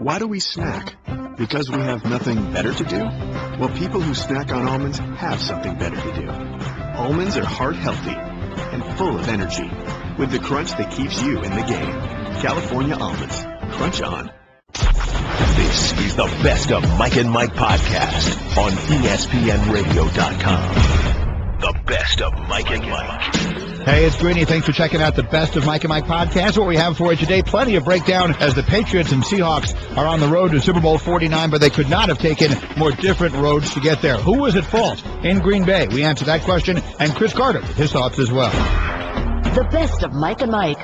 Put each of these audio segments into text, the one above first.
Why do we snack? Because we have nothing better to do? Well, people who snack on almonds have something better to do. Almonds are heart healthy and full of energy, with the crunch that keeps you in the game. California almonds. Crunch on. This is the Best of Mike and Mike podcast on ESPNradio.com. The Best of Mike and Mike. Hey, it's Greeny. Thanks for checking out the Best of Mike and Mike podcast. What we have for you today, plenty of breakdown as the Patriots and Seahawks are on the road to Super Bowl 49, but they could not have taken more different roads to get there. Who was at fault in Green Bay? We answer that question, and Cris Carter with his thoughts as well. The Best of Mike and Mike.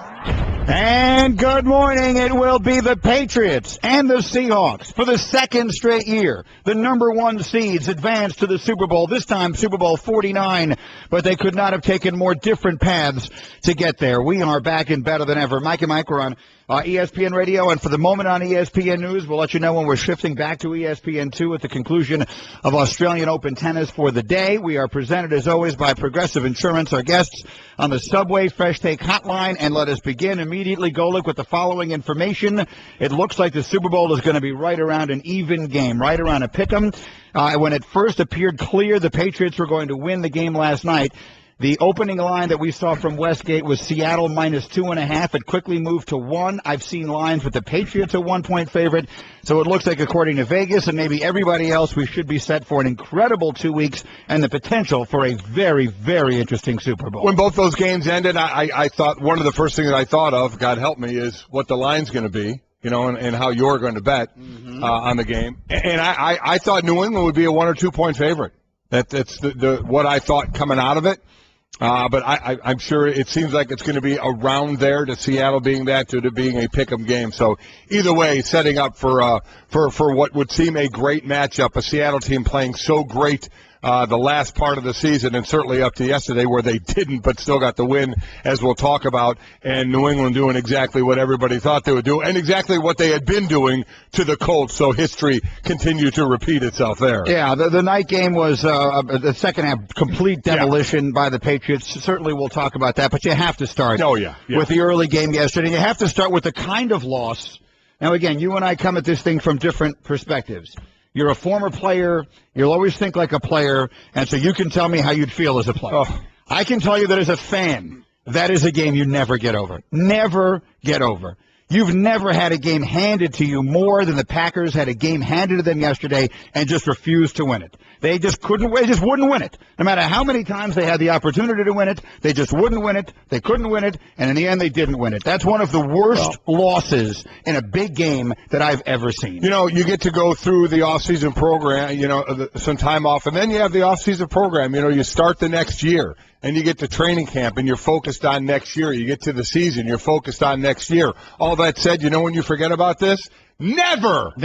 And good morning. It will be the Patriots and the Seahawks for the second straight year. The number one seeds advance to the Super Bowl, this time Super Bowl 49, but they could not have taken more different paths to get there. We are back and better than ever. Mike and Mike, we're on ESPN Radio, and for the moment on ESPN News, we'll let you know when we're shifting back to ESPN2 at the conclusion of Australian Open tennis for the day. We are presented, as always, by Progressive Insurance. Our guests on the Subway Fresh Take Hotline, and let us begin immediately, Golic, with the following information. It looks like the Super Bowl is going to be right around an even game, right around a pick'em. When it first appeared clear the Patriots were going to win the game last night, the opening line that we saw from Westgate was Seattle minus 2.5. It quickly moved to 1. I've seen lines with the Patriots a 1-point favorite. So it looks like, according to Vegas and maybe everybody else, we should be set for an incredible 2 weeks and the potential for a very, very interesting Super Bowl. When both those games ended, I thought one of the first things that I thought of, God help me, is what the line's going to be, you know, and how you're going to bet on the game. And I thought New England would be a 1 or 2 point favorite. That's the what I thought coming out of it. But I'm sure it seems like it's going to be around there, to Seattle being that, to being a pick'em game. So either way, setting up for what would seem a great matchup, a Seattle team playing so great the last part of the season, and certainly up to yesterday where they didn't but still got the win, as we'll talk about, and New England doing exactly what everybody thought they would do and exactly what they had been doing to the Colts, so history continued to repeat itself there. Yeah, the night game was the second half complete demolition by the Patriots. Certainly we'll talk about that, but you have to start with the early game yesterday. You have to start with the kind of loss. Now, again, you and I come at this thing from different perspectives. You're a former player. You'll always think like a player, and so you can tell me how you'd feel as a player. I can tell you that as a fan, that is a game you never get over. Never get over. You've never had a game handed to you more than the Packers had a game handed to them yesterday and just refused to win it. They just couldn't. They just wouldn't win it. No matter how many times they had the opportunity to win it, they just wouldn't win it. They couldn't win it, and in the end, they didn't win it. That's one of the worst losses in a big game that I've ever seen. You know, you get to go through the off-season program, you know, some time off, and then you have the off-season program. You know, you start the next year, and you get to training camp, and you're focused on next year. You get to the season, you're focused on next year. All that said, you know when you forget about this? Never,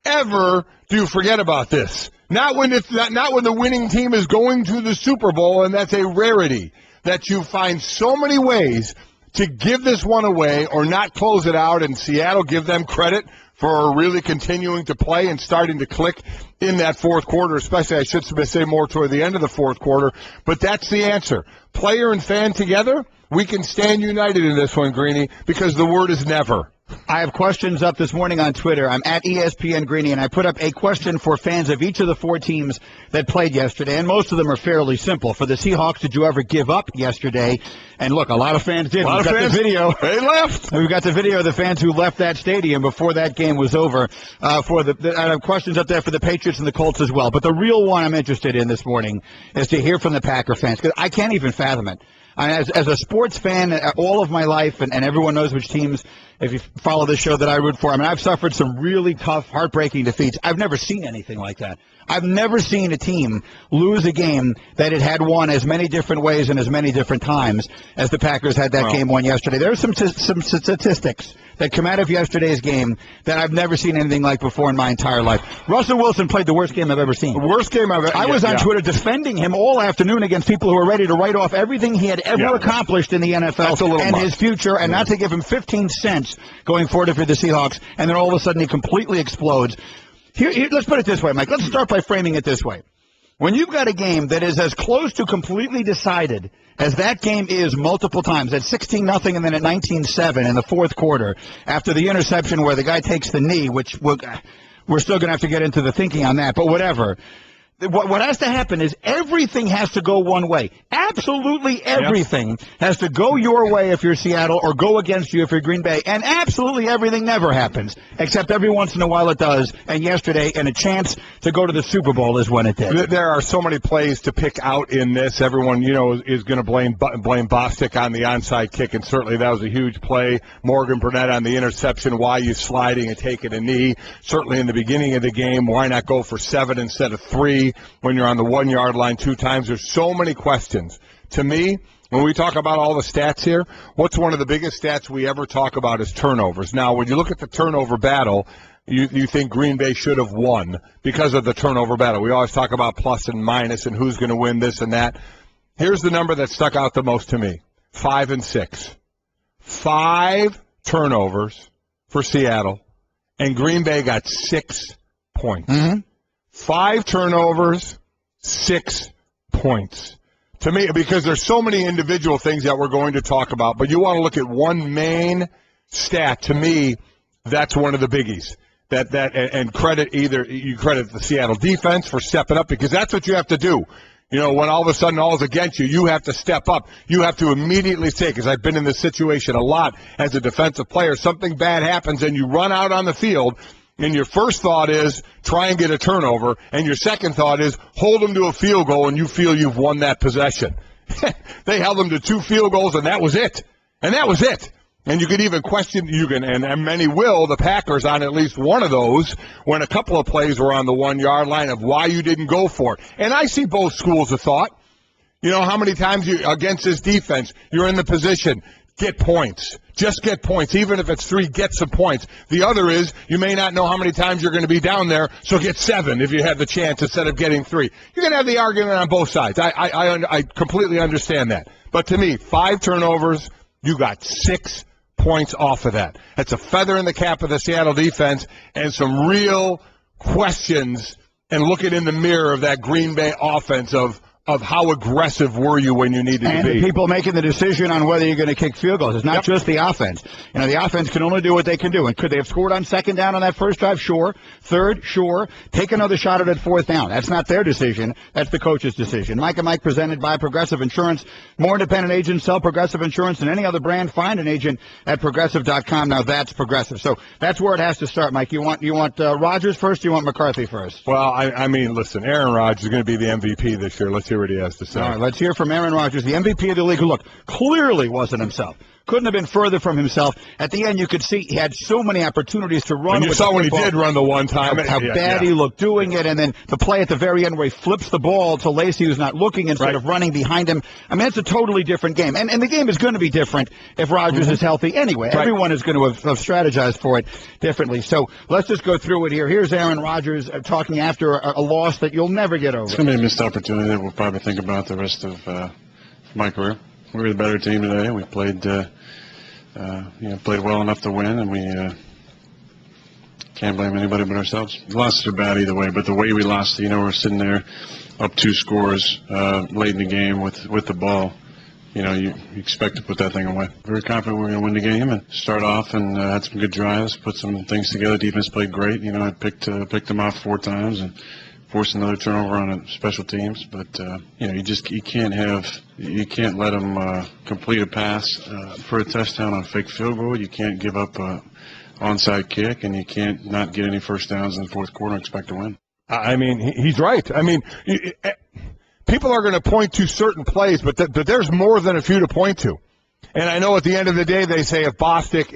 ever do you forget about this. Not when the winning team is going to the Super Bowl, and that's a rarity, that you find so many ways to give this one away or not close it out, and Seattle give them credit for really continuing to play and starting to click in that fourth quarter, especially, I should say, more toward the end of the fourth quarter. But that's the answer. Player and fan together, we can stand united in this one, Greeny, because the word is never. I have questions up this morning on Twitter. I'm at ESPN Greeny, and I put up a question for fans of each of the 4 teams that played yesterday, and most of them are fairly simple. For the Seahawks, did you ever give up yesterday? And look, a lot of fans did. We've got the video. They left. We've got the video of the fans who left that stadium before that game was over. I have questions up there for the Patriots and the Colts as well. But the real one I'm interested in this morning is to hear from the Packer fans, because I can't even fathom it. As a sports fan all of my life, and everyone knows which teams, if you follow this show, that I root for, I mean, I've suffered some really tough, heartbreaking defeats. I've never seen anything like that. I've never seen a team lose a game that it had won as many different ways and as many different times as the Packers had that game won yesterday. There are some statistics that come out of yesterday's game that I've never seen anything like before in my entire life. Russell Wilson played the worst game I've ever seen. The worst game I've ever seen. I was on Twitter defending him all afternoon against people who were ready to write off everything he had ever accomplished in the NFL and his future, and not to give him 15 cents going forward for the Seahawks, and then all of a sudden he completely explodes. Here, let's put it this way, Mike. Let's start by framing it this way. When you've got a game that is as close to completely decided as that game is multiple times, at 16-0 and then at 19-7 in the fourth quarter, after the interception where the guy takes the knee, which we're still going to have to get into the thinking on that, but whatever. What has to happen is everything has to go one way. Absolutely everything has to go your way if you're Seattle or go against you if you're Green Bay. And absolutely everything never happens, except every once in a while it does. And yesterday, and a chance to go to the Super Bowl is when it did. There are so many plays to pick out in this. Everyone, is going to blame Bostic on the onside kick, and certainly that was a huge play. Morgan Burnett on the interception. Why you sliding and taking a knee? Certainly in the beginning of the game, why not go for 7 instead of 3? When you're on the 1 yard line 2 times. There's so many questions. To me, when we talk about all the stats here, what's one of the biggest stats we ever talk about is turnovers. Now, when you look at the turnover battle, you think Green Bay should have won because of the turnover battle. We always talk about plus and minus and who's going to win this and that. Here's the number that stuck out the most to me, 5 and 6. 5 turnovers for Seattle, and Green Bay got 6 points. Mm-hmm. 5 turnovers, 6 points. To me, because there's so many individual things that we're going to talk about, but you want to look at one main stat. To me, that's one of the biggies. And credit you credit the Seattle defense for stepping up, because that's what you have to do. When all of a sudden all is against you, you have to step up. You have to immediately say, because I've been in this situation a lot as a defensive player, something bad happens and you run out on the field. And your first thought is try and get a turnover, and your second thought is hold them to a field goal, and you feel you've won that possession. They held them to 2 field goals, and that was it. And you could even question, and many will, the Packers on at least one of those, when a couple of plays were on the 1 yard line, of why you didn't go for it. And I see both schools of thought. How many times against this defense, you're in the position, get points. Just get points. Even if it's 3, get some points. The other is you may not know how many times you're going to be down there, so get 7 if you have the chance instead of getting 3. You're going to have the argument on both sides. I completely understand that. But to me, 5 turnovers, you got 6 points off of that. That's a feather in the cap of the Seattle defense, and some real questions and looking in the mirror of that Green Bay offense of how aggressive were you when you needed to be. And people making the decision on whether you're going to kick field goals. It's not just the offense. The offense can only do what they can do. And could they have scored on second down on that first drive? Sure. Third? Sure. Take another shot at it fourth down. That's not their decision. That's the coach's decision. Mike and Mike presented by Progressive Insurance. More independent agents sell Progressive Insurance than any other brand. Find an agent at Progressive.com. Now that's Progressive. So that's where it has to start, Mike. You want Rodgers first, or you want McCarthy first? Well, I mean, listen, Aaron Rodgers is going to be the MVP this year. Let's hear what he has to say. All right, let's hear from Aaron Rodgers, the MVP of the league, who, look, clearly wasn't himself. Couldn't have been further from himself. At the end, you could see he had so many opportunities to run. And you saw when he did run the one time. How bad he looked doing it, and then the play at the very end where he flips the ball to Lacey, who's not looking, instead of running behind him. I mean, it's a totally different game. And the game is going to be different if Rodgers is healthy anyway. Right. Everyone is going to have strategized for it differently. So let's just go through it here. Here's Aaron Rodgers talking after a loss that you'll never get over. It's going to be a missed opportunity that we'll probably think about the rest of my career. We were the better team today. We played played well enough to win, and we can't blame anybody but ourselves. The losses are bad either way, but the way we lost, we're sitting there up 2 scores late in the game with the ball. You expect to put that thing away. Very confident we're going to win the game and start off and had some good drives, put some things together. Defense played great. I picked them off 4 times and forced another turnover on special teams, but you can't let them complete a pass for a touchdown on a fake field goal. You can't give up a onside kick, and you can't not get any first downs in the fourth quarter and expect to win. I mean, he's right. I mean, people are going to point to certain plays, but there's more than a few to point to. And I know at the end of the day, they say if Brandon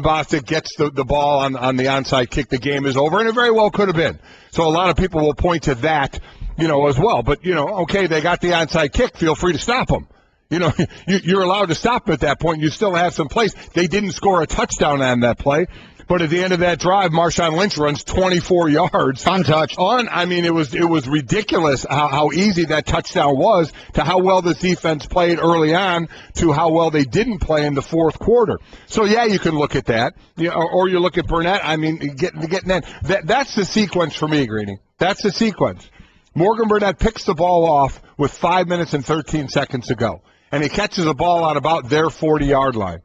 Bostic gets the ball on the onside kick, the game is over, and it very well could have been. So a lot of people will point to that, as well. But, okay, they got the onside kick. Feel free to stop them. You're allowed to stop them at that point. You still have some plays. They didn't score a touchdown on that play. But at the end of that drive, Marshawn Lynch runs 24 yards. Untouched. I mean, it was ridiculous how easy that touchdown was, to how well this defense played early on to how well they didn't play in the fourth quarter. So, yeah, you can look at that. Or you look at Burnett. I mean, getting that. That's the sequence for me, Greeny. That's the sequence. Morgan Burnett picks the ball off with 5 minutes and 13 seconds to go, and he catches the ball out about their 40-yard line.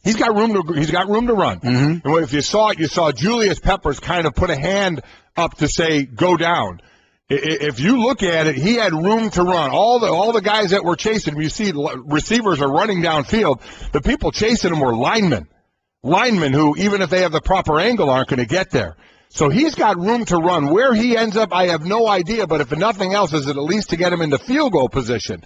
He's got room to run. Mm-hmm. And if you saw it, you saw Julius Peppers kind of put a hand up to say, go down. If you look at it, he had room to run. All the guys that were chasing him, you see receivers are running downfield. The people chasing him were linemen who, even if they have the proper angle, aren't going to get there. So he's got room to run. Where he ends up, I have no idea, but if nothing else, is it at least to get him into field goal position.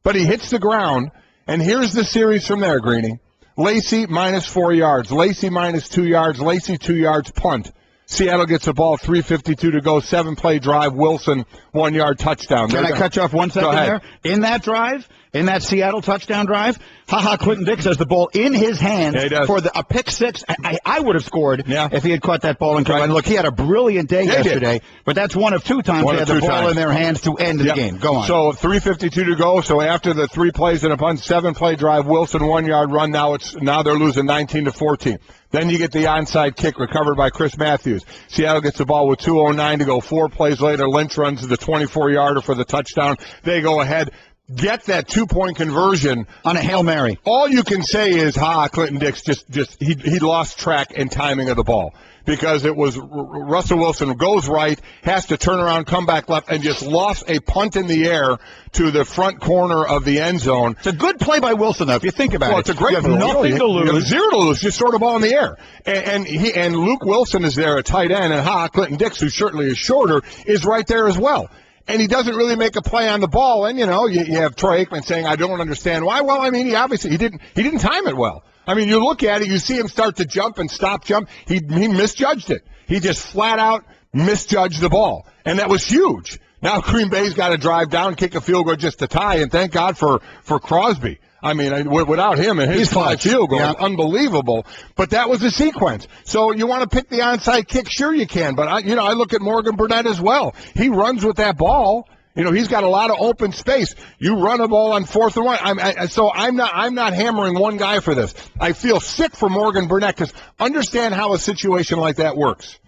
But he hits the ground, and here's the series from there, Greeny. Lacey minus 4 yards. Lacey minus 2 yards. Lacey 2 yards, punt. Seattle gets the ball, 3:52 to go, 7-play drive. Wilson, 1 yard touchdown. Can I cut you off 1 second there? In that drive, in that Seattle touchdown drive, Clinton Dix has the ball in his hands for a pick six. I would have scored if he had caught that ball in time. And look, he had a brilliant day yesterday, but that's one of 2 times they had the ball in their hands to end the game. Go on. So 3:52 to go. So after the 3 plays and a punt, 7-play drive, Wilson 1 yard run. Now they're losing 19-14. Then you get the onside kick recovered by Chris Matthews. Seattle gets the ball with 2:09 to go. 4 plays later, Lynch runs the 24-yarder for the touchdown. They go ahead, get that 2-point conversion on a Hail Mary. All you can say is, Clinton Dix he lost track and timing of the ball, because it was Russell Wilson goes right, has to turn around, come back left, and just lost a punt in the air to the front corner of the end zone. It's a good play by Wilson, though, if you think about it. Well, it's a great play. You have nothing to lose. You have 0 to lose, just throw the ball in the air. And Luke Wilson is there at tight end, and Clinton Dix, who certainly is shorter, is right there as well. And he doesn't really make a play on the ball. And, you have Troy Aikman saying, I don't understand why. Well, I mean, he didn't time it well. I mean, you look at it, you see him start to jump and stop jump. He misjudged it. He just flat out misjudged the ball. And that was huge. Now Green Bay's got to drive down, kick a field goal just to tie, and thank God for Crosby. I mean, without him and his 5 field goals, unbelievable. But that was the sequence. So you want to pick the onside kick? Sure you can. But, I look at Morgan Burnett as well. He runs with that ball. He's got a lot of open space. You run a ball on 4th and 1. So I'm not hammering one guy for this. I feel sick for Morgan Burnett, because understand how a situation like that works.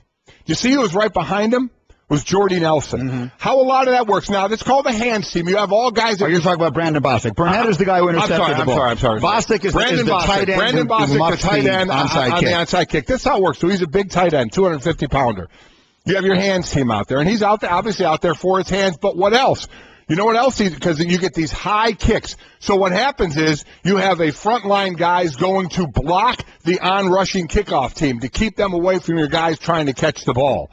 You see who was right behind him? Was Jordy Nelson. Mm-hmm. How a lot of that works. Now, it's called the hands team. You have all guys that... You're talking about Brandon Bostic. Burnett is the guy who intercepted the ball. I'm sorry. Bostic is the tight end. Brandon Bostic, the tight end on the onside kick. That's how it works. So he's a big tight end, 250-pounder. You have your hands team out there, and he's obviously out there for his hands, but what else? You know what else? Because you get these high kicks. So what happens is you have a frontline guys going to block the on-rushing kickoff team to keep them away from your guys trying to catch the ball.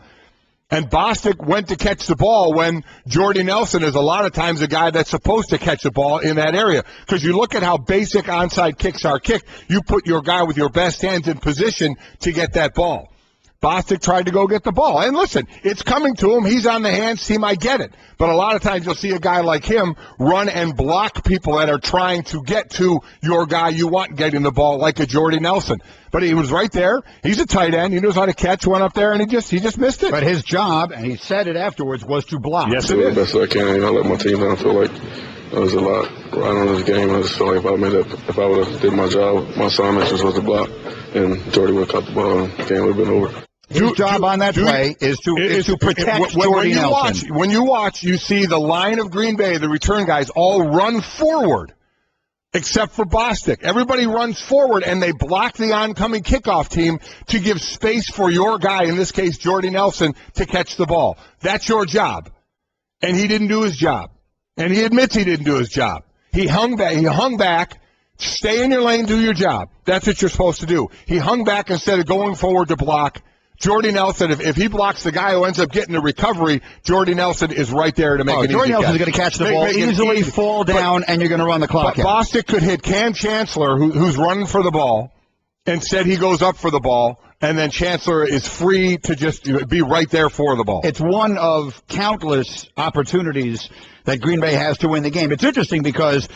And Bostic went to catch the ball when Jordy Nelson is a lot of times the guy that's supposed to catch the ball in that area. Because you look at how basic onside kicks are kicked, you put your guy with your best hands in position to get that ball. Bostic tried to go get the ball. And listen, it's coming to him. He's on the hands team. I get it. But a lot of times you'll see a guy like him run and block people that are trying to get to your guy you want getting the ball, like a Jordy Nelson. But he was right there. He's a tight end. He knows how to catch, went up there, and he just missed it. But his job, and he said it afterwards, was to block. Yes, it is. The best I can. I let my team down. I feel like there was a lot right on this game. I just feel like if I would have did my job, my assignment was to block, and Jordy would have caught the ball, and the game would have been over. His job on that play is to protect Jordy Nelson. When you watch, you see the line of Green Bay, the return guys, all run forward, except for Bostic. Everybody runs forward, and they block the oncoming kickoff team to give space for your guy, in this case Jordy Nelson, to catch the ball. That's your job. And he didn't do his job. And he admits he didn't do his job. He hung back. Stay in your lane, do your job. That's what you're supposed to do. He hung back instead of going forward to block. Jordy Nelson, if he blocks the guy who ends up getting the recovery, Jordy Nelson is right there to make it easy. Jordy Nelson's going to catch the ball easily, fall down, and you're going to run the clock out. Bostic could hit Cam Chancellor, who's running for the ball. Instead, he goes up for the ball, and then Chancellor is free to just be right there for the ball. It's one of countless opportunities that Green Bay has to win the game. It's interesting because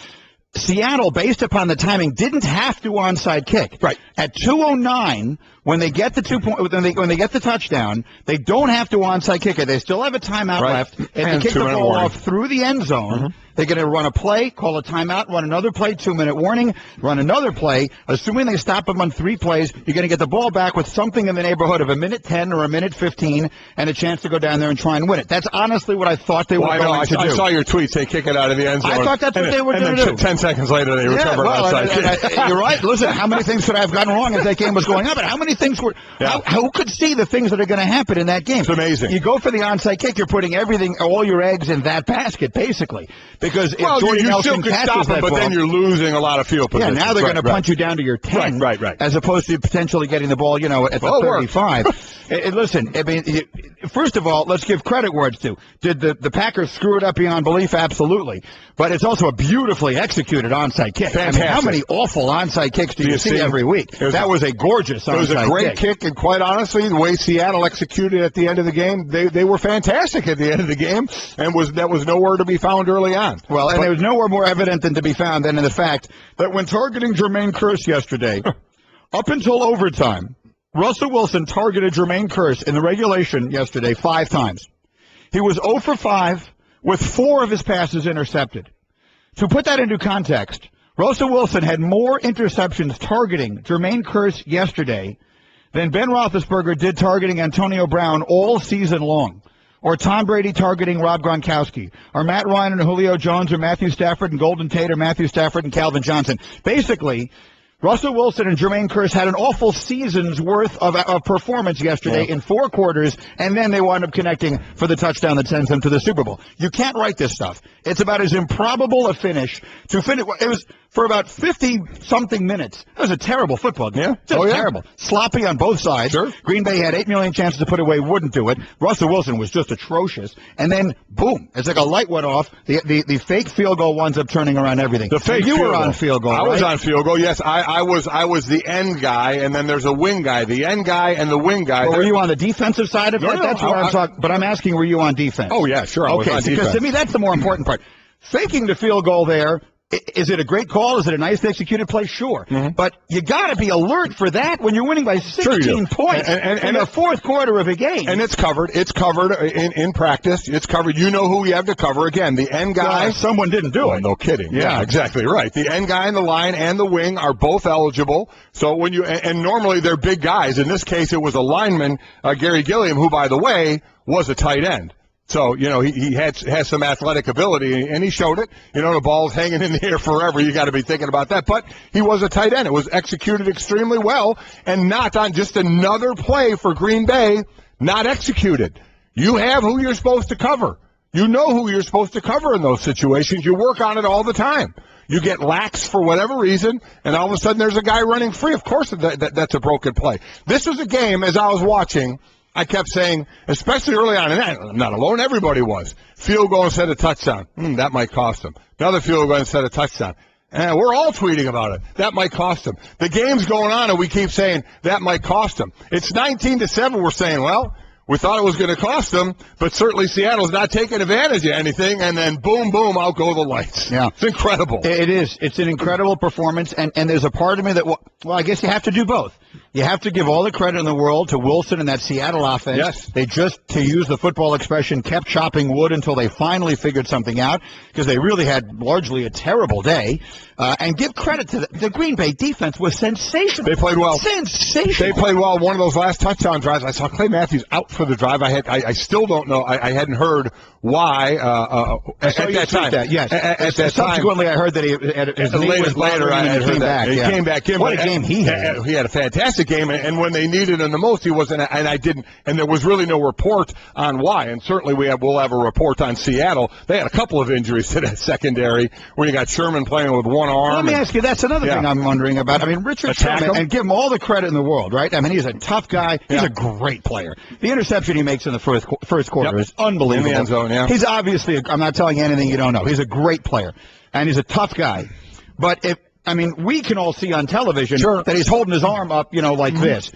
Seattle, based upon the timing, didn't have to onside kick. Right. At 2:09, when they get the 2 point, when they get the touchdown, they don't have to onside kick it. They still have a timeout left. If they kick the ball off through the end zone, they're going to run a play, call a timeout, run another play, 2-minute warning, run another play. Assuming they stop them on 3 plays, you're going to get the ball back with something in the neighborhood of a minute 10 or a minute 15 and a chance to go down there and try and win it. That's honestly what I thought they were going to do. I saw your tweets. They kick it out of the end zone. I thought that's what they were going to do. 10 seconds later, they recover outside kick. You're right. Listen, how many things could I have gotten wrong as that game was going on? But how many things were who could see the things that are going to happen in that game? It's amazing. You go for the onside kick, you're putting all your eggs in that basket, basically. Because if Jordan you still could stop them, but then you're losing a lot of field position. Yeah, now they're going to punch you down to your 10, right, as opposed to potentially getting the ball, at the 35. Listen, I mean, first of all, let's give credit where it's due. Did the Packers screw it up beyond belief? Absolutely. But it's also a beautifully executed onside kick. Fantastic. I mean, how many awful onside kicks do you see every week? That was a gorgeous onside kick. It was a great kick, and quite honestly, the way Seattle executed at the end of the game, they were fantastic at the end of the game, and that was nowhere to be found early on. Well, and there was nowhere more evident than to be found than in the fact that when targeting Jermaine Kearse yesterday, up until overtime, Russell Wilson targeted Jermaine Kearse in the regulation yesterday 5 times. He was 0 for 5 with 4 of his passes intercepted. To put that into context, Russell Wilson had more interceptions targeting Jermaine Kearse yesterday than Ben Roethlisberger did targeting Antonio Brown all season long, or Tom Brady targeting Rob Gronkowski, or Matt Ryan and Julio Jones, or Matthew Stafford and Golden Tate, or Matthew Stafford and Calvin Johnson. Basically, Russell Wilson and Jermaine Kearse had an awful season's worth of performance yesterday in 4 quarters, and then they wound up connecting for the touchdown that sends them to the Super Bowl. You can't write this stuff. It's about as improbable a finish to finish. It was for about 50-something minutes. It was a terrible football game. Just terrible. Sloppy on both sides. Sure. Green Bay had 8 million chances to put away, wouldn't do it. Russell Wilson was just atrocious. And then, boom, it's like a light went off. The fake field goal winds up turning around everything. The fake you were on field goal, I right? was on field goal, yes. I was the end guy, and then there's a wing guy. The end guy and the wing guy. Well, were you on the defensive side of it? No, that's where I'm talking. But I'm asking, were you on defense? Oh, yeah, sure. I was on defense. Because to me, that's the more important part. Faking the field goal there, is it a great call? Is it a nice executed play? Sure. But you got to be alert for that when you're winning by 16 points in the 4th quarter of a game. And it's covered. It's covered in practice. It's covered. You know who you have to cover. Again, the end guy. Someone didn't do it. No kidding. Yeah, exactly right. The end guy and the line and the wing are both eligible. So when and normally they're big guys. In this case, it was a lineman, Gary Gilliam, who, by the way, was a tight end. So, he has some athletic ability, and he showed it. The ball's hanging in the air forever. You got to be thinking about that. But he was a tight end. It was executed extremely well, and not on just another play for Green Bay, not executed. You have who you're supposed to cover. You know who you're supposed to cover in those situations. You work on it all the time. You get lax for whatever reason, and all of a sudden there's a guy running free. Of course that's a broken play. This was a game, as I was watching, I kept saying, especially early on, and I'm not alone, everybody was. Field goal instead of touchdown. That might cost them. Another field goal instead of touchdown. And we're all tweeting about it. That might cost them. The game's going on, and we keep saying that might cost them. It's 19-7. We're saying, well, we thought it was going to cost them, but certainly Seattle's not taking advantage of anything, and then boom, boom, out go the lights. Yeah. It's incredible. It is. It's an incredible performance, and there's a part of me that, well, I guess you have to do both. You have to give all the credit in the world to Wilson and that Seattle offense. Yes. They just, to use the football expression, kept chopping wood until they finally figured something out, because they really had largely a terrible day. And give credit to the Green Bay defense was sensational. They played well. Sensational. They played well. One of those last touchdown drives, I saw Clay Matthews out for the drive. I still don't know. I hadn't heard why at that time. Yes. At that time. Subsequently, I heard that his knee was later. I and he came back. He came back in. What a game he had. He had a fantastic game, and when they needed him the most, he wasn't. And I didn't. And there was really no report on why. And certainly we'll have a report on Seattle. They had a couple of injuries to that secondary when you got Sherman playing with one arm. Let me ask you, that's another thing I'm wondering about. I mean, Richard Sherman, and give him all the credit in the world, right? I mean, he's a tough guy. He's a great player. The interception he makes in the first quarter is unbelievable. In the end zone, yeah. He's obviously, I'm not telling you anything you don't know. He's a great player, and he's a tough guy. But we can all see on television that he's holding his arm up, like this.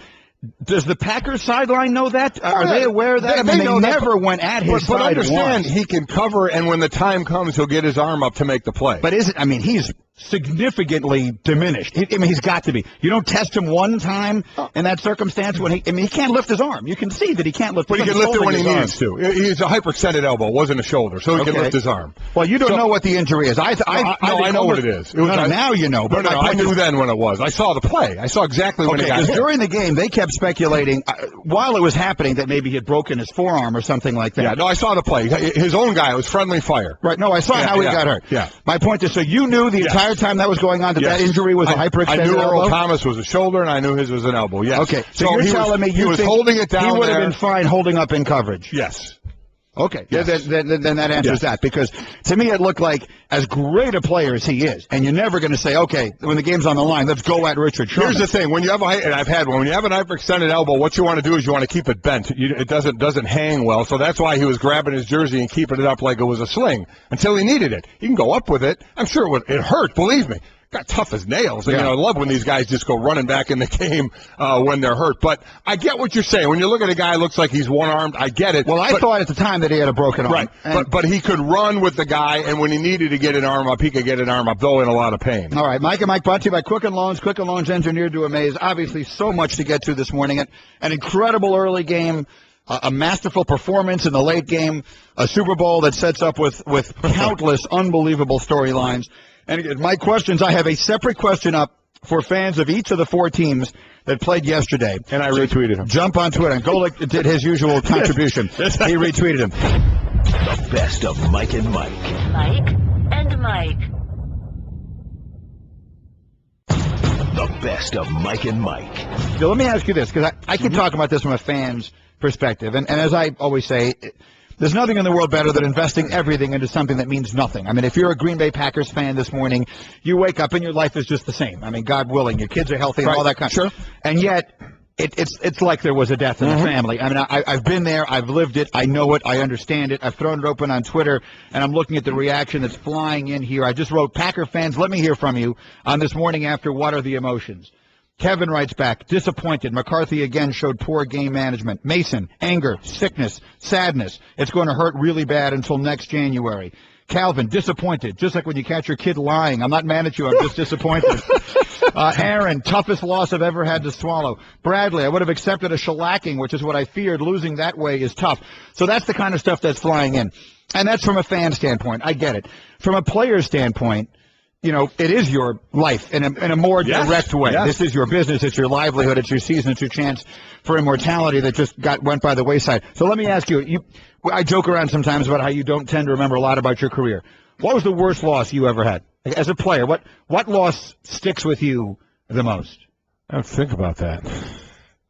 Does the Packers sideline know that? Are they aware of that? They never went at his side But understand, once. he can cover, and when the time comes, he'll get his arm up to make the play. But he's significantly diminished. He's got to be. You don't test him one time in that circumstance when he can't lift his arm. You can see that he can't lift. But he can lift it when he needs to. He's a hyperextended elbow. It wasn't a shoulder, so he can lift his arm. Well, you don't know what the injury is. I know what it is. Now you know. But I knew then when it was. I saw the play. I saw exactly when it got hit. During the game, they kept speculating while it was happening that maybe he had broken his forearm or something like that. Yeah, no, I saw the play. His own guy was friendly fire. Right. No, I saw how he got hurt. Yeah. My point is, so you knew the entire time that was going on that injury was a hyperextended elbow? I knew Earl Thomas was a shoulder, and I knew his was an elbow. Yes. Okay. So you're telling me he was holding it down. He would have been fine holding up in coverage. Yes. Okay, then that answers that, because to me it looked like, as great a player as he is, and you're never going to say, okay, when the game's on the line, let's go at Richard Sherman. Here's the thing: when you have and I've had one, when you have an hyperextended elbow, what you want to do is you want to keep it bent. It doesn't hang well, so that's why he was grabbing his jersey and keeping it up like it was a sling until he needed it. He can go up with it. I'm sure it hurt. Believe me. Got tough as nails. And, I love when these guys just go running back in the game when they're hurt. But I get what you're saying. When you look at a guy who looks like he's one-armed, I get it. Well, I thought at the time that he had a broken arm. Right. But he could run with the guy, and when he needed to get an arm up, he could get an arm up, though in a lot of pain. All right. Mike and Mike brought to you by Quicken Loans. Quicken Loans engineered to amaze. Obviously, so much to get to this morning. An incredible early game. A masterful performance in the late game. A Super Bowl that sets up with countless unbelievable storylines. And again, my questions, I have a separate question up for fans of each of the four teams that played yesterday. And I retweeted him. Jump on Twitter. And Golic did his usual contribution. He retweeted him. The best of Mike and Mike. Mike and Mike. The best of Mike and Mike. So let me ask you this, because I can talk about this from a fan's perspective. And as I always say, there's nothing in the world better than investing everything into something that means nothing. I mean, if you're a Green Bay Packers fan this morning, you wake up and your life is just the same. I mean, God willing, your kids are healthy and all that kind of stuff. And yet, it's like there was a death in the family. I mean, I've been there. I've lived it. I know it. I understand it. I've thrown it open on Twitter, and I'm looking at the reaction that's flying in here. I just wrote, Packer fans, let me hear from you on this morning after What Are the Emotions? Kevin writes back, disappointed. McCarthy again showed poor game management. Mason, anger, sickness, sadness. It's going to hurt really bad until next January. Calvin, disappointed. Just like when you catch your kid lying. I'm not mad at you. I'm just disappointed. Aaron, toughest loss I've ever had to swallow. Bradley, I would have accepted a shellacking, which is what I feared. Losing that way is tough. So that's the kind of stuff that's flying in. And that's from a fan standpoint. I get it. From a player standpoint, it is your life in a more direct way. Yes. This is your business. It's your livelihood. It's your season. It's your chance for immortality that just went by the wayside. So let me ask you, I joke around sometimes about how you don't tend to remember a lot about your career. What was the worst loss you ever had as a player? What loss sticks with you the most? I have to think about that.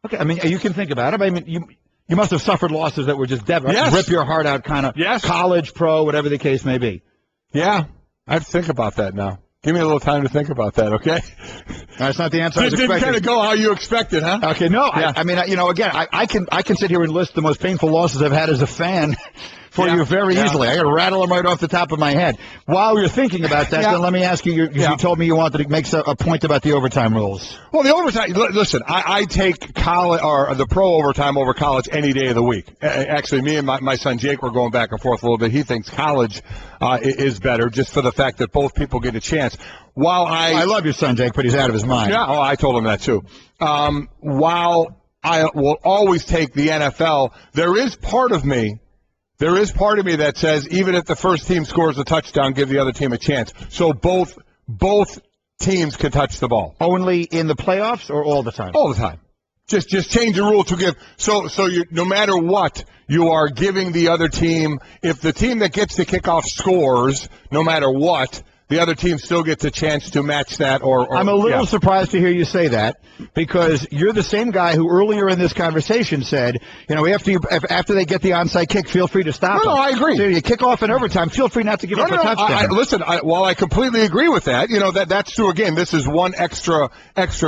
Okay, I mean, you can think about it. I mean, you must have suffered losses that were just rip your heart out kind of. Yes. College, pro, whatever the case may be. Yeah. I have to think about that now. Give me a little time to think about that, okay? That's not the answer I was expecting. It didn't kind of go how you expected, huh? Okay, no. Yeah. I mean, again, I can sit here and list the most painful losses I've had as a fan for you very easily. I got to rattle them right off the top of my head. While you're thinking about that, then let me ask you, you told me you wanted to make a point about the overtime rules. Well, the overtime, listen, I take college or the pro overtime over college any day of the week. Actually, me and my son Jake were going back and forth a little bit. He thinks college is better just for the fact that both people get a chance. While I love your son Jake, but he's out of his mind. Yeah, I told him that too. While I will always take the NFL, there is part of me that says even if the first team scores a touchdown, give the other team a chance. So both teams can touch the ball. Only in the playoffs or all the time? All the time. Just change the rule to give. So you, no matter what, you are giving the other team. If the team that gets the kickoff scores, no matter what, the other team still gets a chance to match that. Or I'm a little surprised to hear you say that, because you're the same guy who earlier in this conversation said, after they get the onside kick, feel free to stop them. No, I agree. So you kick off in overtime, feel free not to give up a touchdown. Listen, while I completely agree with that, that's true. Again, this is one extra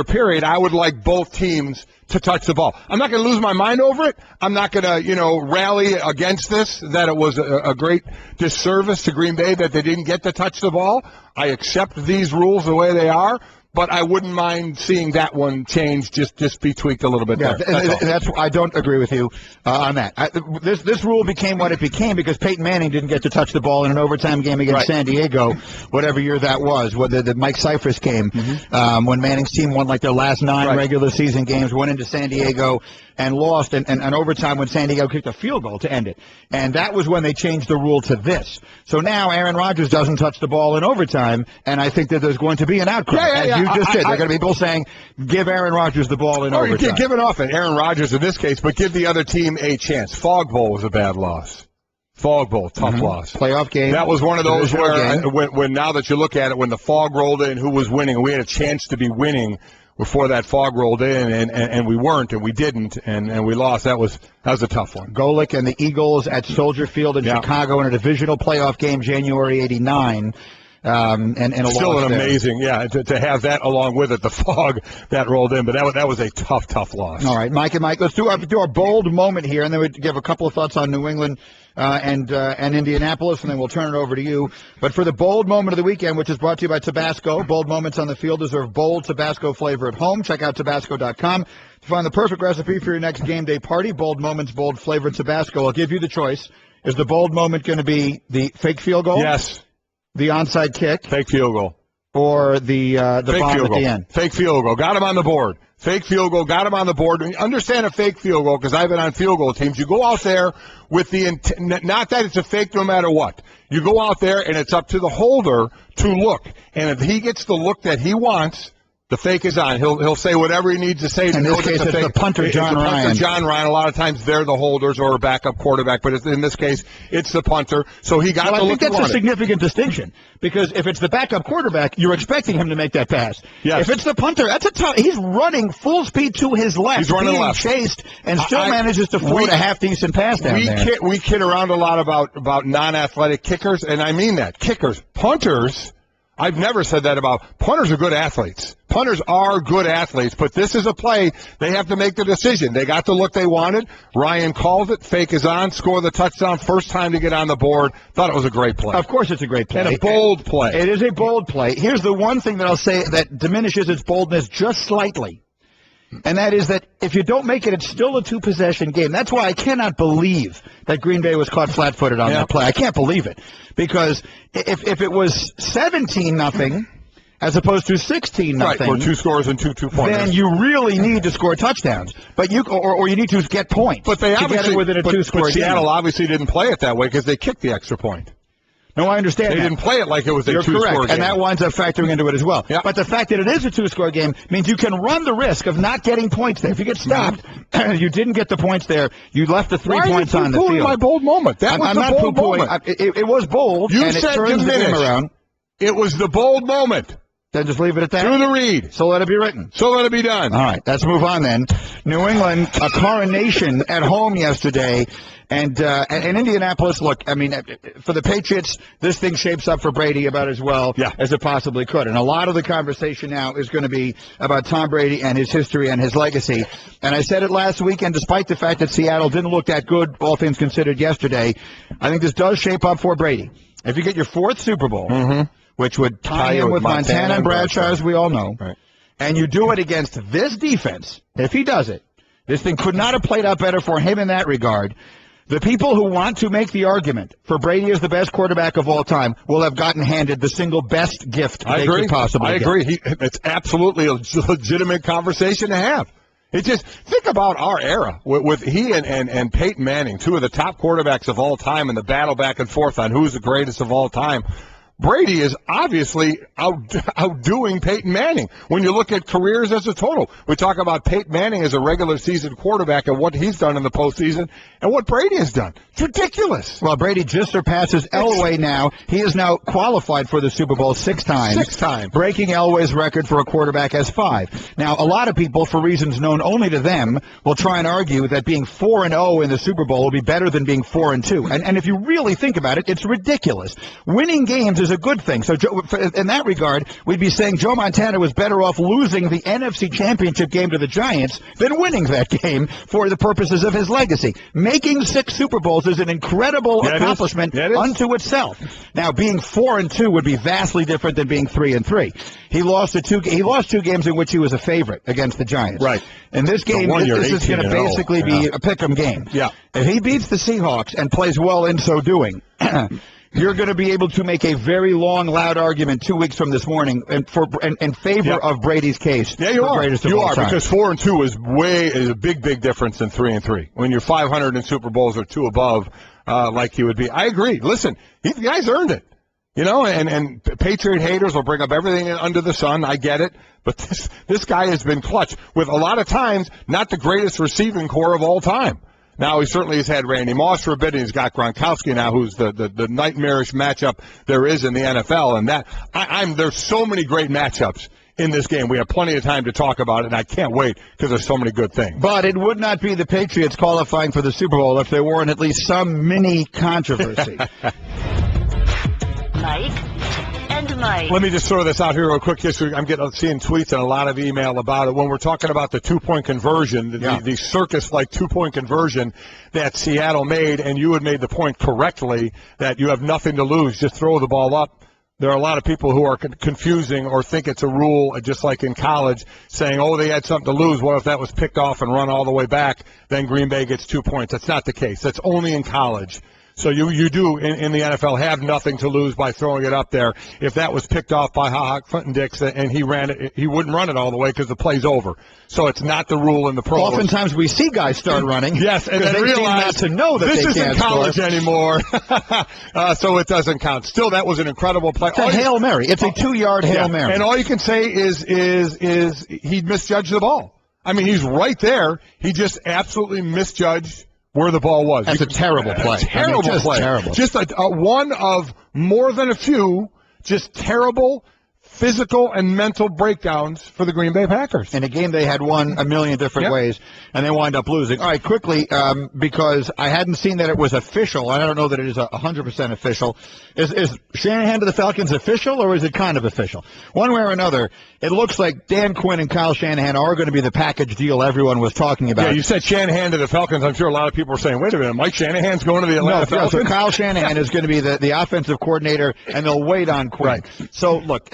period. I would like both teams to touch the ball. I'm not going to lose my mind over it. I'm not going to, rally against this, that it was a great disservice to Green Bay that they didn't get to touch the ball. I accept these rules the way they are, but I wouldn't mind seeing that one change, just be tweaked a little bit there. That's I don't agree with you on that. This rule became what it became because Peyton Manning didn't get to touch the ball in an overtime game against San Diego, whatever year that was, the Mike Cyphers game, when Manning's team won like their last 9 regular season games, went into San Diego and lost in overtime when San Diego kicked a field goal to end it. And that was when they changed the rule to this. So now Aaron Rodgers doesn't touch the ball in overtime, and I think that there's going to be an outcry. As you just did. There are going to be people saying, give Aaron Rodgers the ball in overtime. Give it off at Aaron Rodgers in this case, but give the other team a chance. Fog Bowl was a bad loss. Fog Bowl, tough loss. Playoff game. That was one of those where, when now that you look at it, when the fog rolled in, who was winning, and we had a chance to be winning before that fog rolled in, and we weren't, and we didn't, and we lost. That was a tough one. Golic and the Eagles at Soldier Field in Chicago in a divisional playoff game, January '89. And still an amazing, to have that along with it, the fog that rolled in. But that was a tough loss. All right, Mike and Mike, let's do our bold moment here, and then we give a couple of thoughts on New England and Indianapolis, and then we'll turn it over to you. But for the bold moment of the weekend, which is brought to you by Tabasco, bold moments on the field deserve bold Tabasco flavor at home. Check out Tabasco.com to find the perfect recipe for your next game day party. Bold moments, bold flavor Tabasco. I'll give you the choice. Is the bold moment going to be the fake field goal? Yes. The onside kick? Fake field goal. Or the bomb at the end? Fake field goal. Got him on the board. Fake field goal. Got him on the board. Understand a fake field goal, because I've been on field goal teams. You go out there with the intent, not that it's a fake no matter what. You go out there, and it's up to the holder to look. And if he gets the look that he wants, the fake is on. He'll say whatever he needs to say. In this case, it's the punter, John Ryan. John Ryan. A lot of times they're the holders or a backup quarterback, but in this case, it's the punter. So he got the look he wanted. I think that's a significant distinction, because if it's the backup quarterback, you're expecting him to make that pass. Yes. If it's the punter, that's a tough. He's running full speed to his left. He's running being left, chased, and still manages to float a half-decent pass down there. We kid around a lot about non-athletic kickers, and I mean that. Kickers. Punters, I've never said that about. Punters are good athletes. Punters are good athletes, but this is a play. They have to make the decision. They got the look they wanted. Ryan called it. Fake is on. Score the touchdown. First time to get on the board. Thought it was a great play. Of course it's a great play. And a bold play. It is a bold play. Here's the one thing that I'll say that diminishes its boldness just slightly. And that is that if you don't make it, it's still a 2-possession game. That's why I cannot believe that Green Bay was caught flat-footed on that play. I can't believe it. Because if it was 17-0 as opposed to 16-0, right, or 2 scores and two pointers, then you really need to score touchdowns. But or you need to get points. But they obviously, to get it within a 2-score game. Seattle obviously didn't play it that way because they kicked the extra point. No, I understand They didn't play it like it was a 2-score correct, game. and that winds up factoring into it as well. Yep. But the fact that it is a 2-score game means you can run the risk of not getting points there. If you get stopped, you didn't get the points there, you left the 3 points on the field. Why are you my bold moment? That was the bold moment. It was bold, You and said it turns the game around. It was the bold moment. Then just leave it at that. Through the read. So let it be written. So let it be done. All right, let's move on then. New England, a coronation at home yesterday. And Indianapolis, look, I mean, for the Patriots, this thing shapes up for Brady about as well as it possibly could. And a lot of the conversation now is going to be about Tom Brady and his history and his legacy. And I said it last week, and despite the fact that Seattle didn't look that good, all things considered, yesterday, I think this does shape up for Brady. If you get your 4th Super Bowl, which would tie him with Montana and Bradshaw, as we all know, and you do it against this defense, if he does it, this thing could not have played out better for him in that regard. The people who want to make the argument for Brady as the best quarterback of all time will have gotten handed the single best gift they could possibly get. I agree. It's absolutely a legitimate conversation to have. It just, think about our era with he and Peyton Manning, 2 of the top quarterbacks of all time, and the battle back and forth on who's the greatest of all time. Brady is obviously outdoing Peyton Manning when you look at careers as a total. We talk about Peyton Manning as a regular season quarterback and what he's done in the postseason and what Brady has done. It's ridiculous. Well, Brady just surpasses Elway now. He is now qualified for the Super Bowl 6 times. 6 times. Breaking Elway's record for a quarterback as 5. Now, a lot of people, for reasons known only to them, will try and argue that being 4-0 in the Super Bowl will be better than being 4-2. And if you really think about it, it's ridiculous. Winning games is a good thing. So in that regard, we'd be saying Joe Montana was better off losing the NFC Championship game to the Giants than winning that game for the purposes of his legacy. Making 6 Super Bowls is an incredible accomplishment unto itself. Now, being 4-2 would be vastly different than being 3-3. He lost 2 games in which he was a favorite against the Giants. Right. In this game, this is going to basically be a pick'em game. Yeah. If he beats the Seahawks and plays well in so doing, you're going to be able to make a very long, loud argument 2 weeks from this morning in favor of Brady's case. Yeah, you are. You are, because 4-2 is a big difference than 3-3. When you're 500 in Super Bowls or 2 above, like he would be. I agree. Listen, the guy's earned it. You know, and Patriot haters will bring up everything under the sun. I get it. But this guy has been clutch with a lot of times not the greatest receiving core of all time. Now, he certainly has had Randy Moss for a bit, and he's got Gronkowski now, who's the nightmarish matchup there is in the NFL. And there's so many great matchups in this game. We have plenty of time to talk about it, and I can't wait because there's so many good things. But it would not be the Patriots qualifying for the Super Bowl if there weren't at least some mini controversy. Mike and Mike. Let me just throw this out here real quick. I'm seeing tweets and a lot of email about it. When we're talking about the 2-point conversion, the circus-like 2-point conversion that Seattle made, and you had made the point correctly that you have nothing to lose. Just throw the ball up. There are a lot of people who are confusing or think it's a rule, just like in college, saying, oh, they had something to lose. What if that was picked off and run all the way back? Then Green Bay gets 2 points. That's not the case. That's only in college. So you do in the NFL have nothing to lose by throwing it up there. If that was picked off by Ha Clinton Dix and he ran it, he wouldn't run it all the way because the play's over. So it's not the rule in the pros. Oftentimes we see guys start running. Yes, and then realize not to know that this they isn't can't college score anymore. So it doesn't count. Still, that was an incredible play. It's a Hail Mary. It's a 2-yard Hail Mary. And all you can say is he misjudged the ball. I mean, he's right there. He just absolutely misjudged where the ball was. That's a terrible play. Terrible play. Terrible. Just a one of more than a few just terrible physical and mental breakdowns for the Green Bay Packers. In a game they had won a million different ways, and they wind up losing. All right, quickly, because I hadn't seen that it was official, and I don't know that it is 100% official. Is Shanahan to the Falcons official, or is it kind of official? One way or another, it looks like Dan Quinn and Kyle Shanahan are going to be the package deal everyone was talking about. Yeah, you said Shanahan to the Falcons. I'm sure a lot of people were saying, wait a minute, Mike Shanahan's going to the Atlanta Falcons? So Kyle Shanahan is going to be the offensive coordinator, and they'll wait on Quinn. Right. So, look,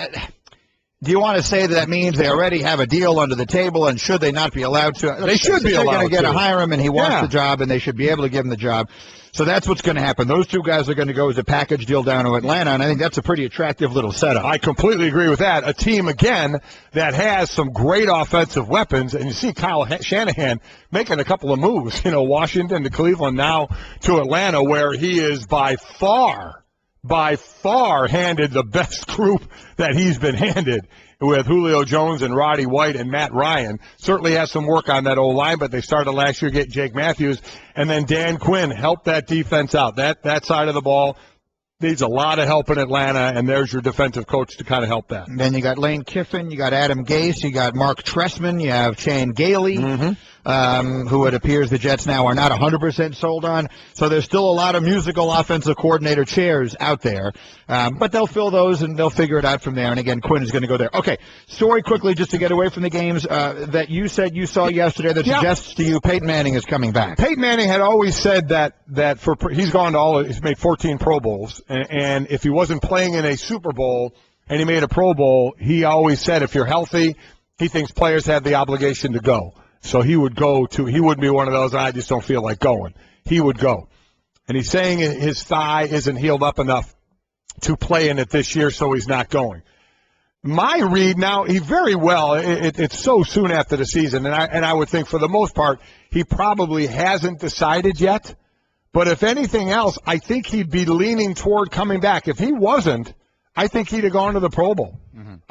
do you want to say that means they already have a deal under the table, and should they not be allowed to? They should be allowed to. They're going to hire him, and he wants the job, and they should be able to give him the job. So that's what's going to happen. Those two guys are going to go as a package deal down to Atlanta, and I think that's a pretty attractive little setup. I completely agree with that. A team, again, that has some great offensive weapons, and you see Kyle Shanahan making a couple of moves. You know, Washington to Cleveland, now to Atlanta, where he is by far handed the best group that he's been handed with Julio Jones and Roddy White and Matt Ryan. Certainly has some work on that O-line, but they started last year getting Jake Matthews. And then Dan Quinn helped that defense out. That side of the ball needs a lot of help in Atlanta, and there's your defensive coach to kind of help that. And then you got Lane Kiffin, you got Adam Gase, you got Mark Trestman, you have Shane Gailey, who it appears the Jets now are not 100% sold on. So there's still a lot of musical offensive coordinator chairs out there. But they'll fill those, and they'll figure it out from there. And, again, Quinn is going to go there. Okay, story quickly just to get away from the games that you said you saw yesterday that suggests to you Peyton Manning is coming back. Peyton Manning had always said that he's gone to he's made 14 Pro Bowls, and if he wasn't playing in a Super Bowl and he made a Pro Bowl, he always said if you're healthy, he thinks players have the obligation to go. So he would go to, he wouldn't be one of those, I just don't feel like going. He would go. And he's saying his thigh isn't healed up enough to play in it this year, so he's not going. My read now, he very well, it's so soon after the season, and I would think for the most part, he probably hasn't decided yet. But if anything else, I think he'd be leaning toward coming back. If he wasn't, I think he'd have gone to the Pro Bowl.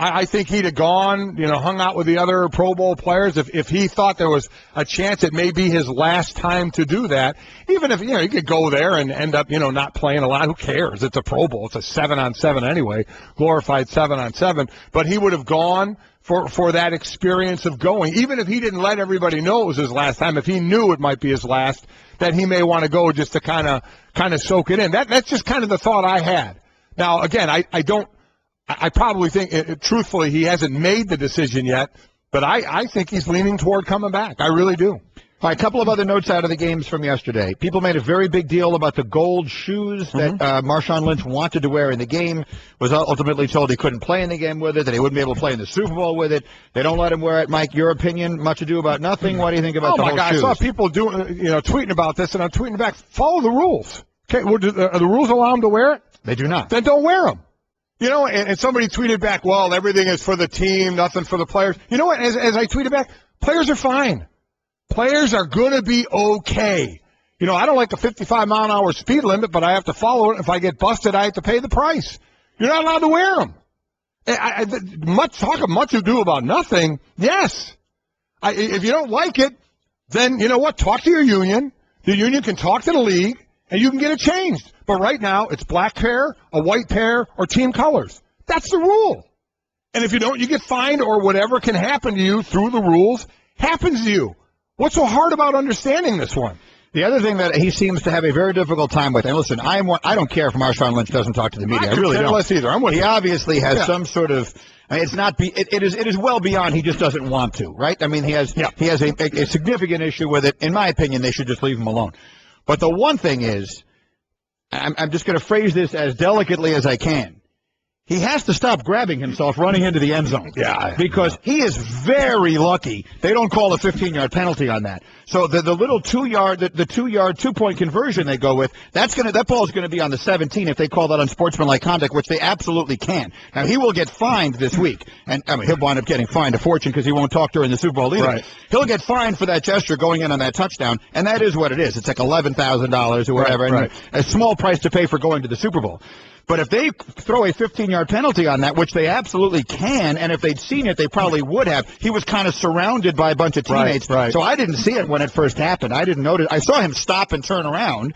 I think he'd have gone, hung out with the other Pro Bowl players. If he thought there was a chance it may be his last time to do that, even if, he could go there and end up, not playing a lot. Who cares? It's a Pro Bowl. It's a 7-on-7 anyway, glorified 7-on-7. But he would have gone for that experience of going. Even if he didn't let everybody know it was his last time, if he knew it might be his last, that he may want to go just to kind of soak it in. That's just kind of the thought I had. Now, again, I probably think, truthfully, he hasn't made the decision yet, but I think he's leaning toward coming back. I really do. All right, a couple of other notes out of the games from yesterday. People made a very big deal about the gold shoes that Marshawn Lynch wanted to wear in the game, was ultimately told he couldn't play in the game with it, that he wouldn't be able to play in the Super Bowl with it. They don't let him wear it. Mike, your opinion, much ado about nothing. What do you think about the whole shoes? I saw people tweeting about this, and I'm tweeting back, follow the rules. Okay, are the rules allow him to wear it? They do not. Then don't wear them. You know, and somebody tweeted back, well, everything is for the team, nothing for the players. You know what, as I tweeted back, players are fine. Players are going to be okay. You know, I don't like a 55-mile-an-hour speed limit, but I have to follow it. If I get busted, I have to pay the price. You're not allowed to wear them. Much ado about nothing, yes. If you don't like it, then you know what? Talk to your union. The union can talk to the league, and you can get it changed. But right now, it's black pair, a white pair, or team colors. That's the rule. And if you don't, you get fined, or whatever can happen to you through the rules happens to you. What's so hard about understanding this one? The other thing that he seems to have a very difficult time with, and listen, I don't care if Marshawn Lynch doesn't talk to the media. I really don't. Less either. He obviously has some sort of. I mean, it is well beyond. He just doesn't want to, right? I mean, he has a significant issue with it. In my opinion, they should just leave him alone. But the one thing is, I'm just going to phrase this as delicately as I can. He has to stop grabbing himself running into the end zone. Yeah. Because he is very lucky they don't call a 15-yard penalty on that. So the little 2-yard, the 2-yard 2-point conversion they go with, that ball is going to be on the 17 if they call that unsportsmanlike conduct, which they absolutely can. Now, he will get fined this week. And I mean, he'll wind up getting fined a fortune because he won't talk during the Super Bowl either. Right. He'll get fined for that gesture going in on that touchdown, and that is what it is. It's like $11,000 or whatever, right. And a small price to pay for going to the Super Bowl. But if they throw a 15-yard penalty on that, which they absolutely can, and if they'd seen it, they probably would have. He was kind of surrounded by a bunch of teammates. Right. So I didn't see it when it first happened. I didn't notice. I saw him stop and turn around.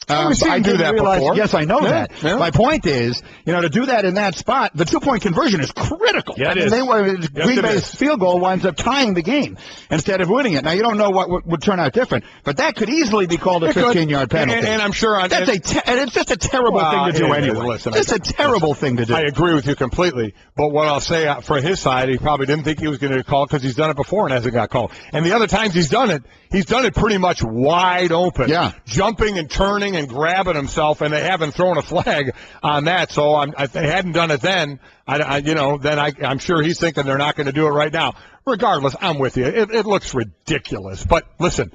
We've seen him do that before. Yes, I know that. Yeah. My point is, to do that in that spot, the 2-point conversion is critical. Yeah, it is. Green Bay's field goal winds up tying the game instead of winning it. Now, you don't know what would turn out different, but that could easily be called a 15-yard penalty. And I'm sure and it's just a terrible thing to do anyway. Listen, it's a terrible thing to do. I agree with you completely. But what I'll say for his side, he probably didn't think he was going to get called because he's done it before and hasn't got called. And the other times he's done it pretty much wide open. Yeah. Jumping and turning and grabbing himself, and they haven't thrown a flag on that. So if they hadn't done it then, I'm sure he's thinking they're not going to do it right now. Regardless, I'm with you. It looks ridiculous. But listen,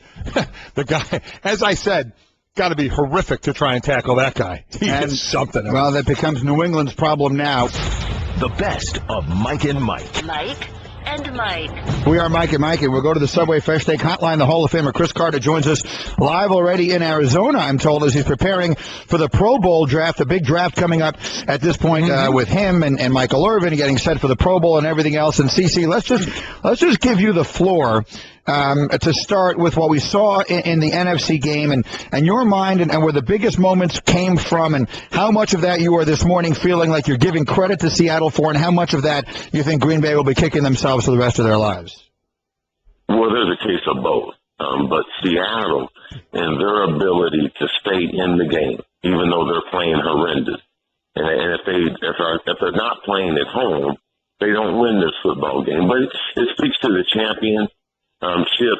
the guy, as I said, got to be horrific to try and tackle that guy. He is something else. Well, that becomes New England's problem now. The best of Mike and Mike. Mike and Mike. We are Mike and Mike, and we'll go to the Subway Fresh Steak Hotline. The Hall of Famer Cris Carter joins us live already in Arizona, I'm told, as he's preparing for the Pro Bowl draft, a big draft coming up at this point with him and Michael Irvin getting set for the Pro Bowl and everything else. And CC, let's just give you the floor to start with what we saw in the NFC game and your mind and where the biggest moments came from and how much of that you are this morning feeling like you're giving credit to Seattle for and how much of that you think Green Bay will be kicking themselves for the rest of their lives. Well, there's a case of both. But Seattle and their ability to stay in the game, even though they're playing horrendous. And if they're not playing at home, they don't win this football game. But it speaks to the championship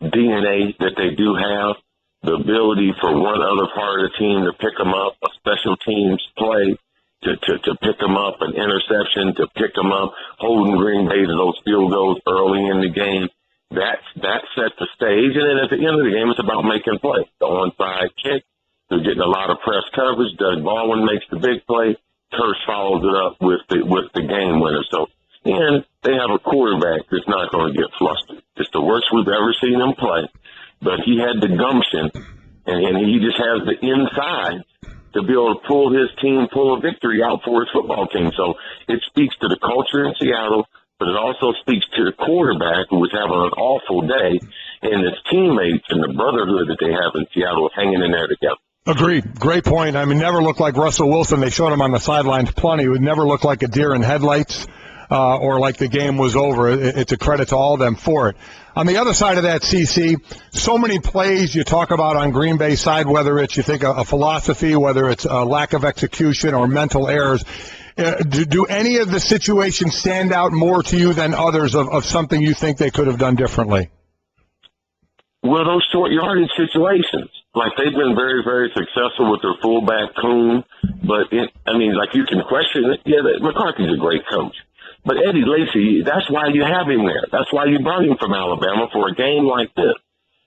DNA that they do have, the ability for one other part of the team to pick them up, a special teams play to pick them up, an interception to pick them up, holding Green Bay to those field goals early in the game. That set the stage. And then at the end of the game, it's about making plays. The onside kick, they're getting a lot of press coverage. Doug Baldwin makes the big play. Hurst follows it up with the game winner. So, and they have a quarterback that's not going to get flustered. It's the worst we've ever seen him play. But he had the gumption, and he just has the inside to be able to pull a victory out for his football team. So it speaks to the culture in Seattle, but it also speaks to the quarterback who was having an awful day, and his teammates and the brotherhood that they have in Seattle hanging in there together. Agreed. Great point. I mean, never looked like Russell Wilson. They showed him on the sidelines plenty. It would never look like a deer in headlights. or like the game was over. It's a credit to all of them for it. On the other side of that, CC, so many plays you talk about on Green Bay's side, whether it's you think a philosophy, whether it's a lack of execution or mental errors. Do any of the situations stand out more to you than others of something you think they could have done differently? Well, those short yardage situations, like they've been very, very successful with their fullback Coon, but like you can question it. Yeah, McCarthy's a great coach. But Eddie Lacy, that's why you have him there. That's why you brought him from Alabama for a game like this.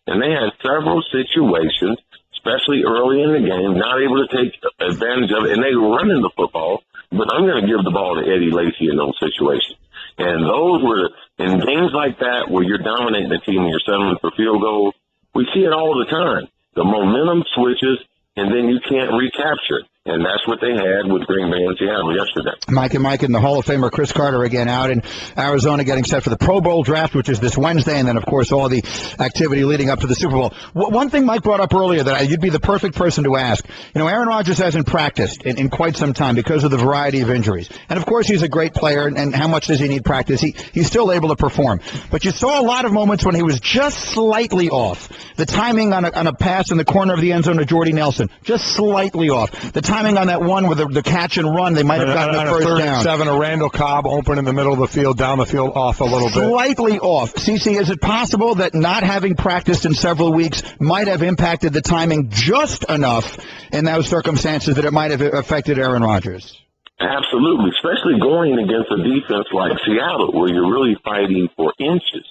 And they had several situations, especially early in the game, not able to take advantage of it. And they were running the football, but I'm going to give the ball to Eddie Lacy in those situations. And those were, in games like that where you're dominating the team and you're settling for field goals, we see it all the time. The momentum switches, and then you can't recapture it. And that's what they had with Green Bay and Seattle yesterday. Mike and the Hall of Famer Cris Carter again out in Arizona getting set for the Pro Bowl draft, which is this Wednesday, and then, of course, all the activity leading up to the Super Bowl. One thing Mike brought up earlier that you'd be the perfect person to ask. Aaron Rodgers hasn't practiced in quite some time because of the variety of injuries. And, of course, he's a great player, and how much does he need practice? He's still able to perform. But you saw a lot of moments when he was just slightly off. The timing on a pass in the corner of the end zone to Jordy Nelson, just slightly off. The timing on that one with the catch and run, they might have gotten the first down. 7, a Randall Cobb open in the middle of the field, down the field, off a little bit. Slightly off. CC, is it possible that not having practiced in several weeks might have impacted the timing just enough in those circumstances that it might have affected Aaron Rodgers? Absolutely, especially going against a defense like Seattle where you're really fighting for inches.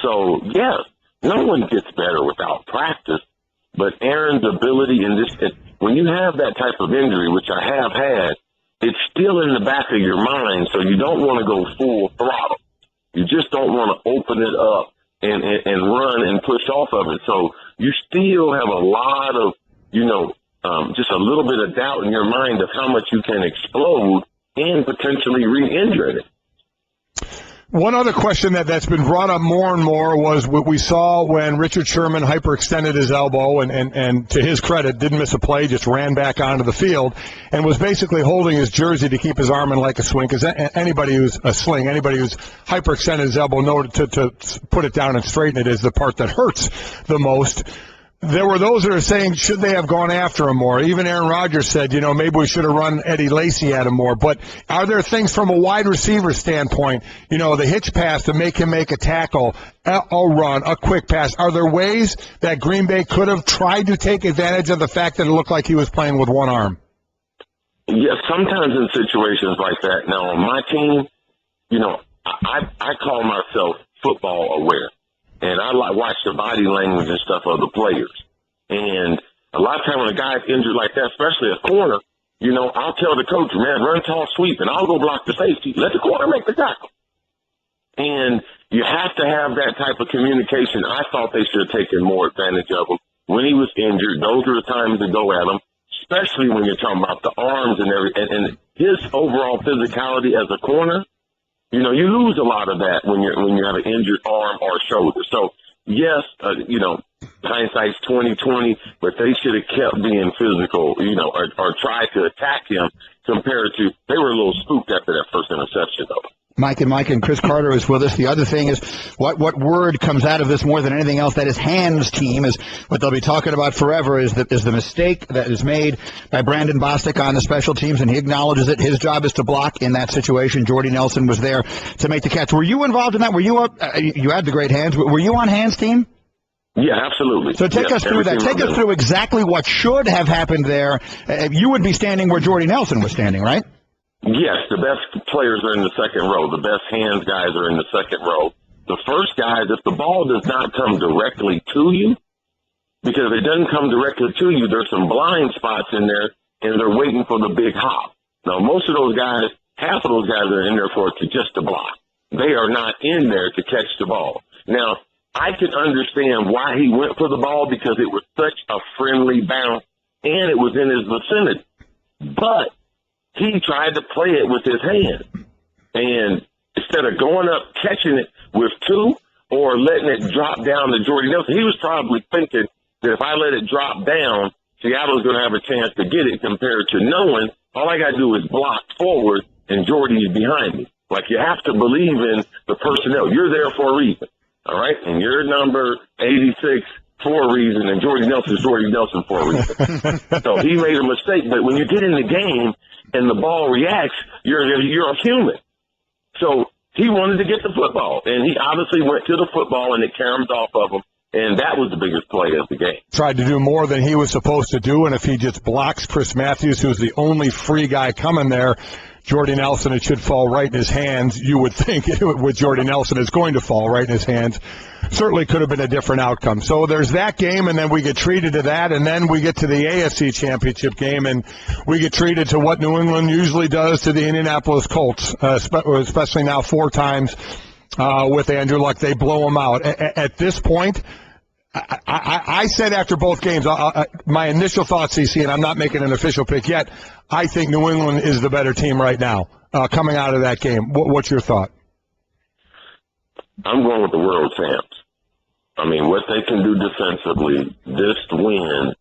So, yeah, no one gets better without practice. But Aaron's ability when you have that type of injury, which I have had, it's still in the back of your mind, so you don't want to go full throttle. You just don't want to open it up and run and push off of it. So you still have a lot of, just a little bit of doubt in your mind of how much you can explode and potentially re-injure it. One other question that's been brought up more and more was what we saw when Richard Sherman hyperextended his elbow and to his credit, didn't miss a play, just ran back onto the field and was basically holding his jersey to keep his arm in like a swing. Because anybody who's hyperextended his elbow, know to put it down and straighten it is the part that hurts the most. There were those that are saying, should they have gone after him more? Even Aaron Rodgers said, maybe we should have run Eddie Lacy at him more. But are there things from a wide receiver standpoint, the hitch pass to make him make a tackle, a run, a quick pass? Are there ways that Green Bay could have tried to take advantage of the fact that it looked like he was playing with one arm? Yes, sometimes in situations like that. Now, on my team, I call myself football aware. And I watch the body language and stuff of the players. And a lot of time when a guy's injured like that, especially a corner, I'll tell the coach, man, run tall sweep, and I'll go block the safety. Let the corner make the tackle. And you have to have that type of communication. I thought they should have taken more advantage of him. When he was injured, those are the times to go at him, especially when you're talking about the arms and everything. And his overall physicality as a corner, you lose a lot of that when you have an injured arm or shoulder. So, yes, hindsight's 20/20, but they should have kept being physical, or tried to attack him compared to they were a little spooked after that first interception, though. Mike and Cris Carter is with us. The other thing is what word comes out of this more than anything else, that is hands team, is what they'll be talking about forever, is the mistake that is made by Brandon Bostic on the special teams, and he acknowledges it. His job is to block in that situation. Jordy Nelson was there to make the catch. Were you involved in that? Were you you had the great hands. Were you on hands team? Yeah, absolutely. So take us through that. Take us through exactly what should have happened there. You would be standing where Jordy Nelson was standing, right? Yes, the best players are in the second row. The best hands guys are in the second row. The first guys, if the ball does not come directly to you, because if it doesn't come directly to you, there's some blind spots in there, and they're waiting for the big hop. Now, most of those guys, half of those guys are in there for just to block. They are not in there to catch the ball. Now, I can understand why he went for the ball, because it was such a friendly bounce, and it was in his vicinity. But he tried to play it with his hand. And instead of going up, catching it with two, or letting it drop down to Jordy Nelson, he was probably thinking that if I let it drop down, Seattle's going to have a chance to get it, compared to knowing all I got to do is block forward and Jordy's behind me. Like, you have to believe in the personnel. You're there for a reason, all right? And you're number 86 for a reason, and Jordy Nelson's Jordy Nelson for a reason. So he made a mistake, but when you get in the game and the ball reacts, you're a human. So he wanted to get the football, and he obviously went to the football, and it caromed off of him. And that was the biggest play of the game. Tried to do more than he was supposed to do, and if he just blocks Chris Matthews, who's the only free guy coming there, Jordy Nelson, it should fall right in his hands. You would think with Jordy Nelson, it's going to fall right in his hands. Certainly could have been a different outcome. So there's that game, and then we get treated to that, and then we get to the AFC Championship game, and we get treated to what New England usually does to the Indianapolis Colts, especially now 4 times with Andrew Luck. They blow them out. At this point, I said after both games, my initial thoughts, CC, and I'm not making an official pick yet, I think New England is the better team right now coming out of that game. What's your thought? I'm going with the world champs. I mean, what they can do defensively, this win,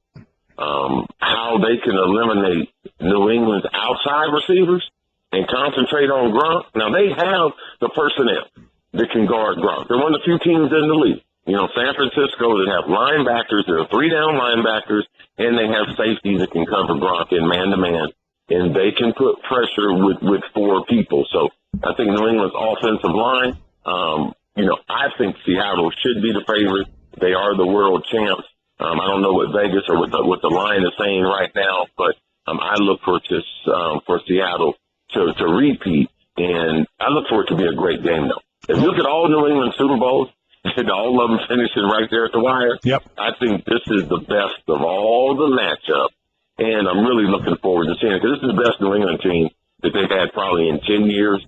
how they can eliminate New England's outside receivers and concentrate on Gronk. Now, they have the personnel that can guard Gronk. They're one of the few teams in the league. You know, San Francisco, that have linebackers, there are 3-down linebackers, and they have safeties that can cover Gronk in man-to-man, and they can put pressure with 4 people. So I think New England's offensive line, you know, I think Seattle should be the favorite. They are the world champs. I don't know what Vegas or what the line is saying right now, but I look for Seattle to repeat, and I look for it to be a great game, though. If you look at all New England Super Bowls, and all of them finishing right there at the wire. Yep. I think this is the best of all the matchups, and I'm really looking forward to seeing it, because this is the best New England team that they've had probably in 10 years.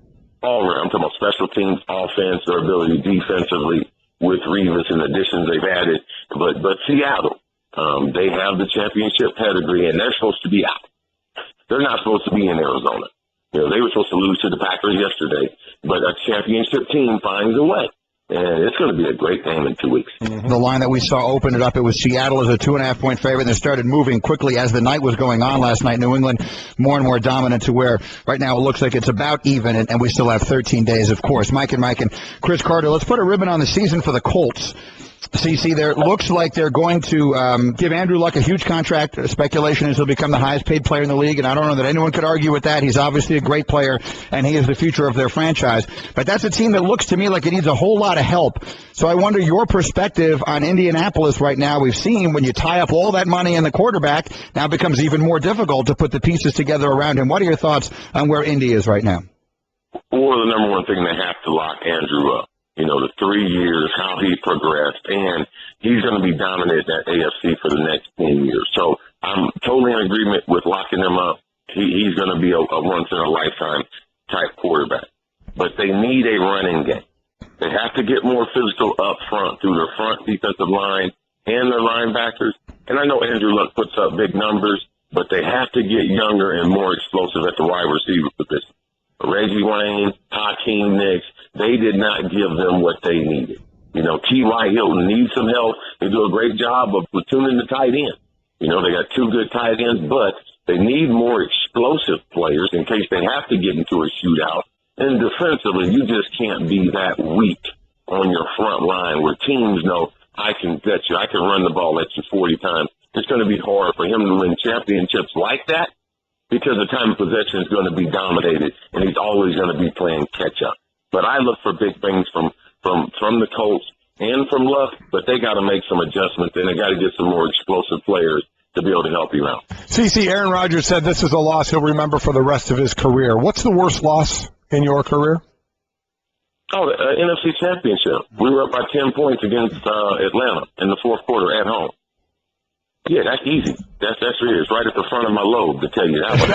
All around. I'm talking about special teams, offense, their ability defensively with Revis and additions they've added. But Seattle, they have the championship pedigree, and they're supposed to be out. They're not supposed to be in Arizona. You know, they were supposed to lose to the Packers yesterday, but a championship team finds a way. And it's going to be a great game in 2 weeks. Mm-hmm. The line that we saw open it up, it was Seattle as a 2.5-point favorite, and they started moving quickly as the night was going on last night. New England more and more dominant to where right now it looks like it's about even, and we still have 13 days, of course. Mike and Cris Carter, let's put a ribbon on the season for the Colts. CC, there looks like they're going to give Andrew Luck a huge contract. Speculation is he'll become the highest paid player in the league, and I don't know that anyone could argue with that. He's obviously a great player, and he is the future of their franchise. But that's a team that looks to me like it needs a whole lot of help. So I wonder your perspective on Indianapolis right now. We've seen when you tie up all that money in the quarterback, now it becomes even more difficult to put the pieces together around him. What are your thoughts on where Indy is right now? Well, the number one thing, they have to lock Andrew up. You know, the 3 years, how he progressed, and he's going to be dominant at AFC for the next 10 years. So I'm totally in agreement with locking him up. He's going to be a once-in-a-lifetime type quarterback. But they need a running game. They have to get more physical up front through their front defensive line and their linebackers. And I know Andrew Luck puts up big numbers, but they have to get younger and more explosive at the wide receiver position. Reggie Wayne, Hakeem Nicks, they did not give them what they needed. You know, T.Y. Hilton needs some help. They do a great job of platooning the tight end. You know, they got 2 good tight ends, but they need more explosive players in case they have to get into a shootout. And defensively, you just can't be that weak on your front line where teams know, I can get you, I can run the ball at you 40 times. It's going to be hard for him to win championships like that, because the time of possession is going to be dominated, and he's always going to be playing catch-up. But I look for big things from the Colts and from Luck, but they got to make some adjustments, and they got to get some more explosive players to be able to help you out. CC, Aaron Rodgers said this is a loss he'll remember for the rest of his career. What's the worst loss in your career? Oh, the NFC Championship. We were up by 10 points against Atlanta in the fourth quarter at home. Yeah, that's easy. That's really, it's right at the front of my lobe to tell you that one.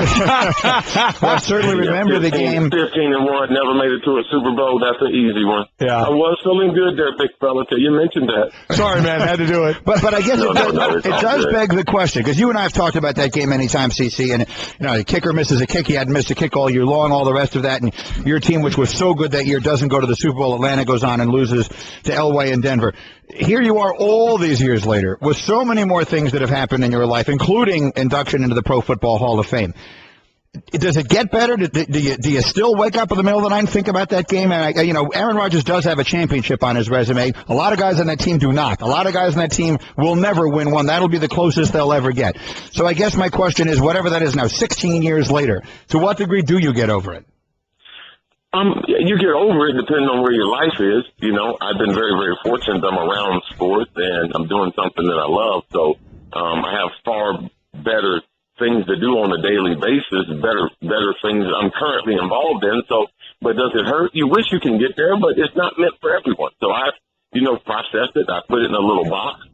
Well, I certainly remember the game. 15-1, never made it to a Super Bowl. That's an easy one. Yeah. I was feeling good there, big fella, till you mentioned that. Sorry, man, had to do it. But I guess No, it does beg the question, because you and I have talked about that game many times, CC, and the kicker misses a kick. He hadn't missed a kick all year long, all the rest of that, and your team, which was so good that year, doesn't go to the Super Bowl. Atlanta goes on and loses to Elway and Denver. Here you are all these years later with so many more things that have happened in your life, including induction into the Pro Football Hall of Fame. does it get better? Do you still wake up in the middle of the night and think about that game? And Aaron Rodgers does have a championship on his resume. A lot of guys on that team do not. A lot of guys on that team will never win one. That'll be the closest they'll ever get. So I guess my question is, whatever that is now, 16 years later, to what degree do you get over it? You get over it depending on where your life is. I've been very, very fortunate. I'm around sports and I'm doing something that I love. So I have far better things to do on a daily basis, better things I'm currently involved in. So, but does it hurt? You wish you can get there, but it's not meant for everyone. So I, processed it. I put it in a little box.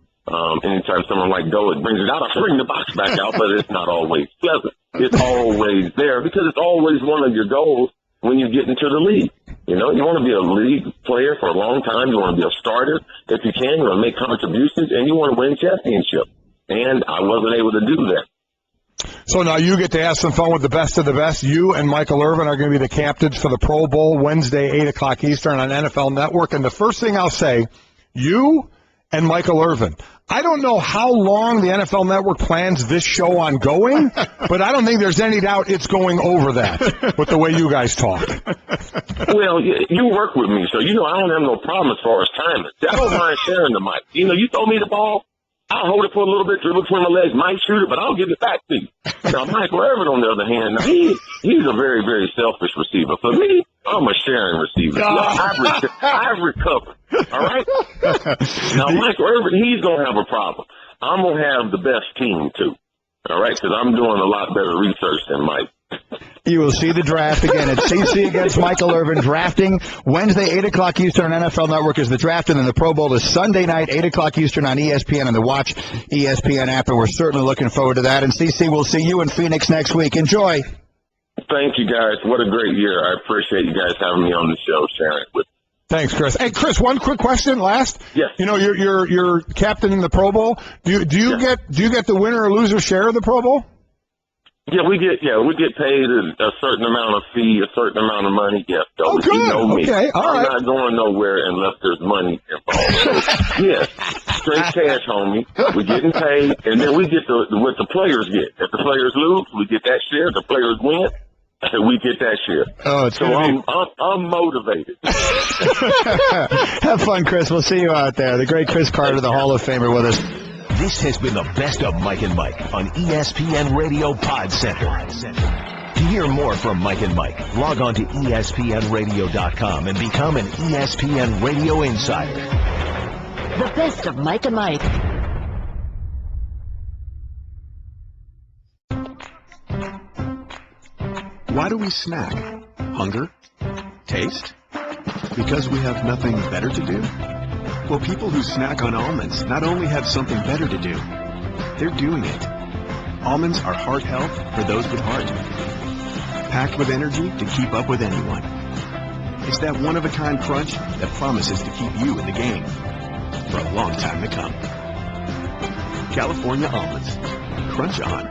Anytime someone like Golic brings it out, I bring the box back out, but it's not always pleasant. It's always there because it's always one of your goals when you get into the league. You want to be a league player for a long time. You want to be a starter. If you can, you want to make contributions, and you want to win championships. And I wasn't able to do that. So now you get to have some fun with the best of the best. You and Michael Irvin are going to be the captains for the Pro Bowl Wednesday, 8 o'clock Eastern on NFL Network. And the first thing I'll say, you and Michael Irvin, I don't know how long the NFL Network plans this show on going, but I don't think there's any doubt it's going over that with the way you guys talk. Well, you work with me, so I don't have no problem as far as timing. I don't mind sharing the mic. You throw me the ball, I'll hold it for a little bit, dribble between my legs, might shoot it, but I'll give it back to you. Now, Michael Irvin, on the other hand, he's a very, very selfish receiver. For me, I'm a sharing receiver. I've recovered. All right? Now, Michael Irvin, he's going to have a problem. I'm going to have the best team, too. All right? Because I'm doing a lot better research than Mike. You will see the draft again. It's CC against Michael Irvin drafting. Wednesday, 8 o'clock Eastern on NFL Network is the draft, and then the Pro Bowl is Sunday night, 8 o'clock Eastern on ESPN and the Watch ESPN app, and we're certainly looking forward to that. And CC, we'll see you in Phoenix next week. Enjoy. Thank you, guys. What a great year. I appreciate you guys having me on the show, sharing it with me. Thanks, Chris. Hey, Chris, one quick question last. Yes. You're captain in the Pro Bowl. Do you get the winner or loser share of the Pro Bowl? Yeah, we get paid a certain amount of fee, a certain amount of money. Yes, so oh, good. You know me. Okay, all right. I'm not going nowhere unless there's money involved. So, yes, straight cash, homie. We're getting paid, and then we get what the players get. If the players lose, we get that share. If the players win, we get that share. Oh, it's so I'm motivated. Have fun, Chris. We'll see you out there. The great Cris Carter, the Hall of Famer, with us. This has been the best of Mike and Mike on ESPN Radio Pod Center. To hear more from Mike and Mike, log on to ESPNRadio.com and become an ESPN Radio Insider. The best of Mike and Mike. Why do we snack? Hunger? Taste? Because we have nothing better to do? Well, people who snack on almonds not only have something better to do, they're doing it. Almonds are heart health for those with heart. Packed with energy to keep up with anyone. It's that one-of-a-kind crunch that promises to keep you in the game for a long time to come. California almonds. Crunch on.